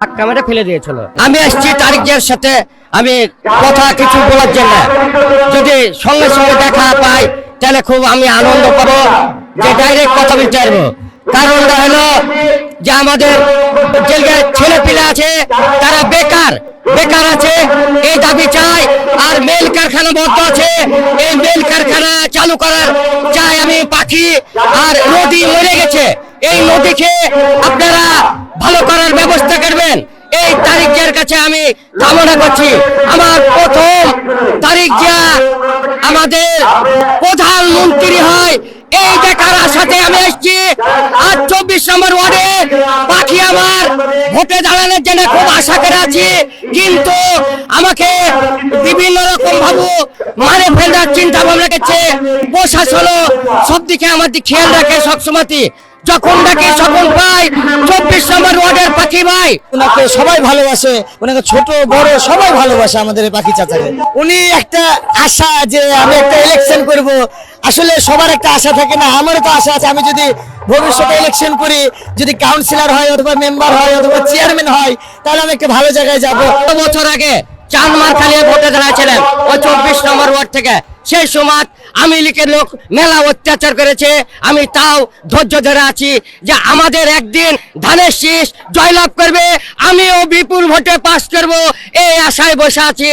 Camera ফেলে দিয়েছিল। আমি আসছি তারিকের সাথে, আমি কথা কিছু বলার জন্য, যদি সঙ্গে সঙ্গে দেখা পাই তাহলে খুব আমি আনন্দ পাবো, যে ডাইরেক্ট কথা বলতে পারবো। কারণটা হলো যে আমাদের যে ছেলে পিলে আছে তারা বেকার বেকার আছে, এই দাবি চাই। আর মেল কারখানা বন্ধ আছে, এই মেল কারখানা চালু করার চাই আমি। পাখি আর নদী মরে গেছে, এই নদীকে আপনারা ভালো করার ব্যবস্থা করবেন, এই তারিকের কাছে আমি কামনা করছি। আমার প্রথম তারিক জিয়া আমাদের প্রধানমন্ত্রী হয়, এই দেখার আশাতে আমি এসেছি। আর 24 নম্বর ওয়ার্ডে পাখি আমার ভোটে দাঁড়ানোর জন্য খুব আশা করে আছি, কিন্তু আমাকে বিভিন্ন রকম ভাবে মারে ফেলার চিন্তা ভাবনা করছে। প্রশাসন সব দিকে আমার দিকে খেয়াল রাখে সবসময়, যখন ডাকি তখন পাই। 24 নম্বর ওয়ার্ডের পাখি ভাই, ওনাকে সবাই ভালোবাসে, ওনাকে ছোট বড় সবাই ভালোবাসে আমাদের এই পাখি চাচাকে। উনি একটা আশা যে আমি একটা ইলেকশন করব, আসলে সবার একটা আশা থাকে না, আমারও তো আশা আছে। আমি যদি ভবিষ্যতে ইলেকশন করি, যদি কাউন্সিলর হয় অথবা মেম্বার হয় অথবা চেয়ারম্যান হয়, তাহলে আমি একটা ভালো জায়গায় যাব। বছর আগে চানমার খালিয়ে ভোটে দাঁড়াচ্ছিলেন ওই 24 নম্বর ওয়ার্ড থেকে। সেই সময় আমি লীগের লোক মেলা অত্যাচার করেছে, আমি তাও ধৈর্য ধরে আছি যে আমাদের একদিন ধানের শীষ জয়লাভ করবে, আমিও বিপুল ভোটে পাস করব, এই আশায় বসে আছি।